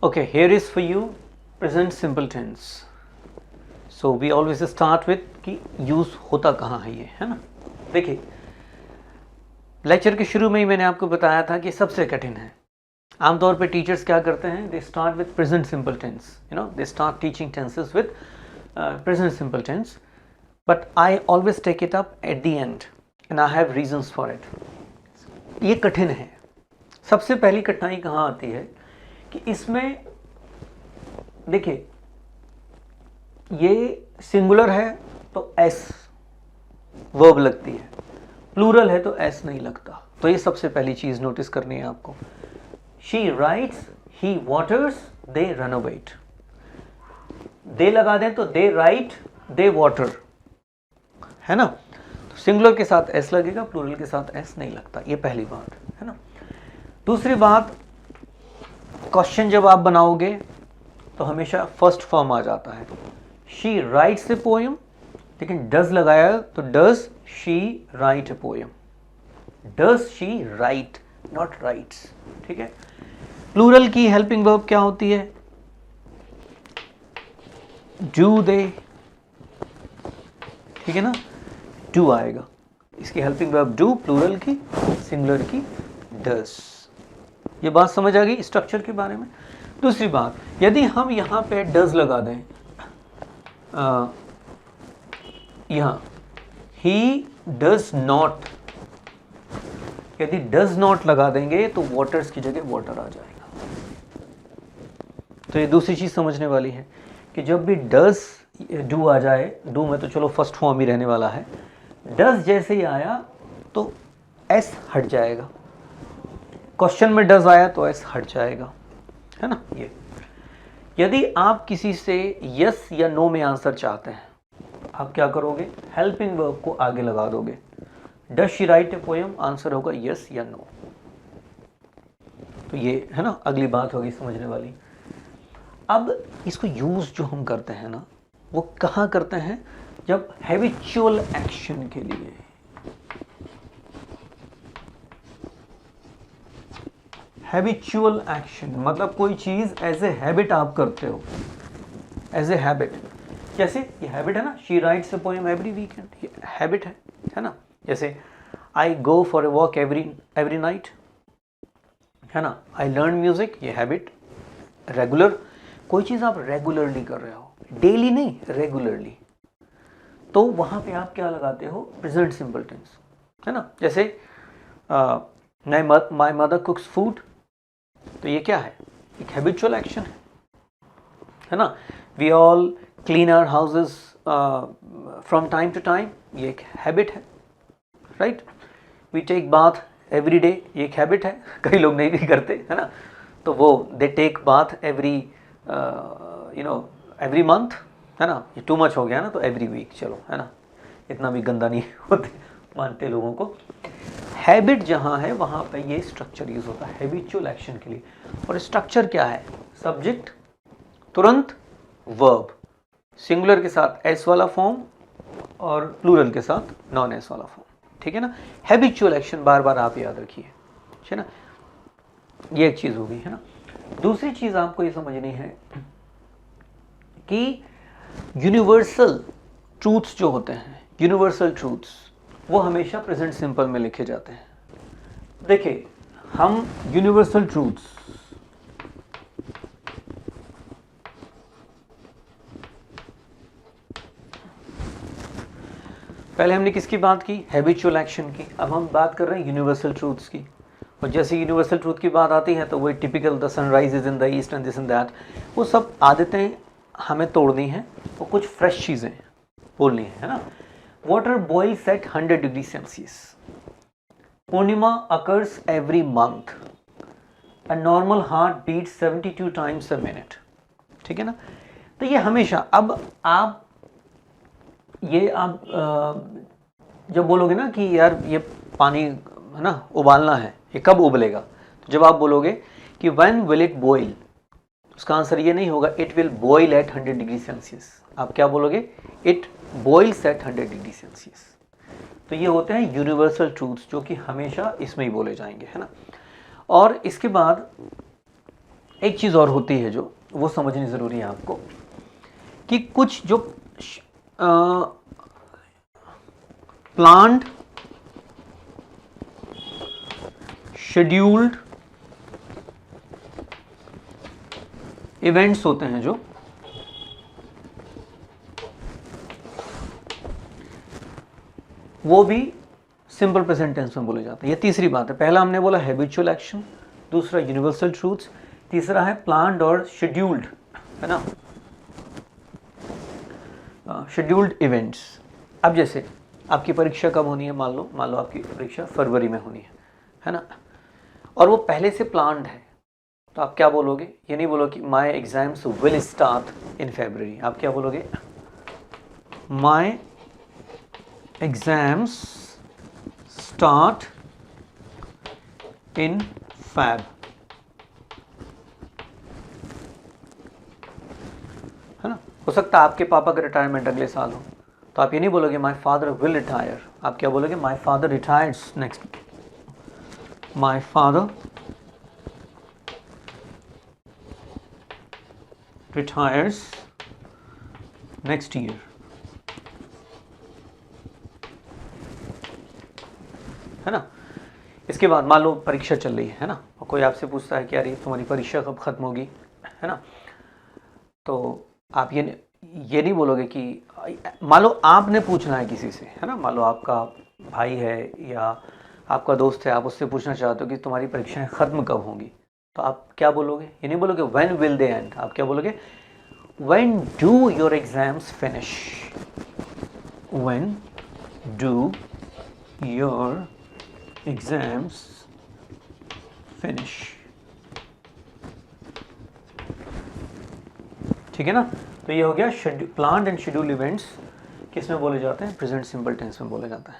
Okay, here is for you present simple tense. So we always start with कि use होता कहाँ है ये, है ना। देखिए लेक्चर के शुरू में ही मैंने आपको बताया था कि सबसे कठिन है। आमतौर पे टीचर्स क्या करते हैं, they start with present simple tense, you know, they start teaching tenses with present simple tense, but I always take it up at the end and I have reasons for it. ये कठिन है। सबसे पहली कठिनाई कहाँ आती है कि इसमें देखिए ये सिंगुलर है तो एस वर्ब लगती है, प्लूरल है तो एस नहीं लगता। तो ये सबसे पहली चीज नोटिस करनी है आपको। She writes, he waters, they renovate. दे लगा दें तो दे राइट, दे वाटर, है ना। तो सिंगुलर के साथ एस लगेगा, प्लूरल के साथ एस नहीं लगता। ये पहली बात है ना। दूसरी बात, क्वेश्चन जब आप बनाओगे तो हमेशा फर्स्ट फॉर्म आ जाता है। शी राइट्स ए पोएम, लेकिन डज लगाया तो does she write a poem, does she write, not rights, ठीक है। प्लूरल की हेल्पिंग वर्ब क्या होती है, डू दे, ठीक है ना, डू आएगा। इसकी हेल्पिंग वर्ब डू, प्लूरल की, सिंगुलर की डज। ये बात समझ आ गई स्ट्रक्चर के बारे में। दूसरी बात, यदि हम यहां पे डज लगा दें, यहां ही डज नॉट, यदि डज नॉट लगा देंगे तो वाटर्स की जगह वाटर आ जाएगा। तो ये दूसरी चीज समझने वाली है कि जब भी डज डू आ जाए, डू में तो चलो फर्स्ट फॉर्म ही रहने वाला है, डज जैसे ही आया तो एस हट जाएगा। क्वेश्चन में डज आया तो एस हट जाएगा, है ना। ये यदि आप किसी से यस या नो में आंसर चाहते हैं, आप क्या करोगे, हेल्पिंग वर्ब को आगे लगा दोगे। Does she write a poem, answer होगा यस या नो। तो ये है ना, अगली बात होगी समझने वाली। अब इसको यूज जो हम करते हैं ना, वो कहाँ करते हैं, जब हैबिचुअल एक्शन के लिए। हैबिचुअल एक्शन मतलब कोई चीज एज ए हैबिट आप करते हो, एज ए हैबिट। जैसे ये हैबिट है ना, she writes a poem every weekend, ये हैबिट है ना। जैसे I go for a walk every night, है ना। आई लर्न म्यूजिक, ये हैबिट। रेगुलर, कोई चीज आप रेगुलरली कर रहे हो, डेली नहीं, रेगुलरली, तो वहां पे आप क्या लगाते हो, प्रेजेंट सिंपल टेंस, है ना। जैसे माई मदर कुक्स फूड, तो ये क्या है, एक हैबिचुअल एक्शन है ना। We all clean our houses from time to time, ये एक हैबिट है, right. We take bath every day, ये एक हैबिट है। कई लोग नहीं भी करते, है ना, तो वो they take bath every every month, है ना। ये टू मच हो गया ना, तो एवरी वीक, चलो, है ना, इतना भी गंदा नहीं होते मानते लोगों को। हैबिट जहां है वहां पे ये स्ट्रक्चर यूज होता है हैबिचुअल एक्शन के लिए। और स्ट्रक्चर क्या है, सब्जेक्ट, तुरंत वर्ब, सिंगुलर के साथ एस वाला फॉर्म और प्लूरल के साथ नॉन एस वाला फॉर्म, ठीक है ना। हैबिचुअल एक्शन बार बार आप याद रखिए, ठीक है ना। ये एक चीज होगी, है ना। दूसरी चीज आपको ये समझनी है कि यूनिवर्सल ट्रूथ्स जो होते हैं, यूनिवर्सल ट्रूथ्स, वो हमेशा प्रेजेंट सिंपल में लिखे जाते हैं। देखिए हम यूनिवर्सल ट्रूथ्स, पहले हमने किसकी बात की, हैबिचुअल एक्शन की। अब हम बात कर रहे हैं यूनिवर्सल ट्रूथ्स की। और जैसे यूनिवर्सल ट्रूथ की बात आती है तो वही typical the sunrise is in the east and this and that, वो सब आदतें हमें तोड़नी है, वो कुछ फ्रेश चीजें बोलनी है ना। Water boils at 100 degree Celsius, Purnima occurs every month, a normal heart beat 72 times a minute, ठीक है ना। तो ये हमेशा, अब आप ये आप जब बोलोगे ना कि यार ये पानी है ना उबालना है, ये कब उबलेगा, तो जब आप बोलोगे कि व्हेन विल इट बॉइल, उसका आंसर ये नहीं होगा it will boil at 100 degree Celsius. आप क्या बोलोगे, it boils at 100 degree Celsius. तो ये होते हैं यूनिवर्सल ट्रूथ्स जो कि हमेशा इसमें ही बोले जाएंगे, है ना। और इसके बाद एक चीज़ और होती है जो वो समझनी ज़रूरी है आपको, कि कुछ जो प्लान्ड शेड्यूल्ड इवेंट्स होते हैं जो वो भी सिंपल प्रेजेंट टेंस में बोले जाते हैं। ये तीसरी बात है। पहला हमने बोला हैबिचुअल एक्शन, दूसरा यूनिवर्सल ट्रूथ्स, तीसरा है प्लान्ड और शेड्यूल्ड, है ना, शेड्यूल्ड इवेंट्स। अब जैसे आपकी परीक्षा कब होनी है, मान लो आपकी परीक्षा फरवरी में होनी है ना, और वो पहले से प्लान्ड है, तो आप क्या बोलोगे? ये नहीं बोलो कि my exams will start in February, आप क्या बोलोगे? My exams start in Feb, है ना। हो सकता है आपके पापा का रिटायरमेंट अगले साल हो, तो आप ये नहीं बोलोगे माई फादर विल रिटायर, आप क्या बोलोगे? My father retires next, my father retires next year, है ना। इसके बाद मान लो परीक्षा चल रही है ना, और कोई आपसे पूछता है कि यार ये तुम्हारी परीक्षा कब खत्म होगी, है ना, तो आप ये नहीं बोलोगे कि, मान लो आपने पूछना है किसी से, है ना, मान लो आपका भाई है या आपका दोस्त है, आप उससे पूछना चाहते हो कि तुम्हारी परीक्षाएं ख़त्म कब होंगी, तो आप क्या बोलोगे? ये नहीं बोलोगे व्हेन विल दे एंड, आप क्या बोलोगे? When do your exams finish, when do your exams finish, ठीक है ना। तो ये हो गया प्लान्ड एंड शेड्यूल इवेंट्स किस में बोले जाते हैं? प्रेजेंट सिंपल टेंस में बोला जाता है।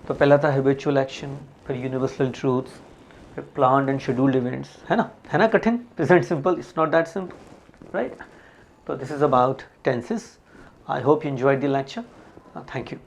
तो पहला था हैबिचुअल एक्शन, फिर यूनिवर्सल ट्रूथ्स, फिर प्लान्ड एंड शेड्यूल्ड इवेंट्स, है ना कठिन? Present simple, it's not that simple, right? So this is about tenses. I hope you enjoyed the lecture. Thank you.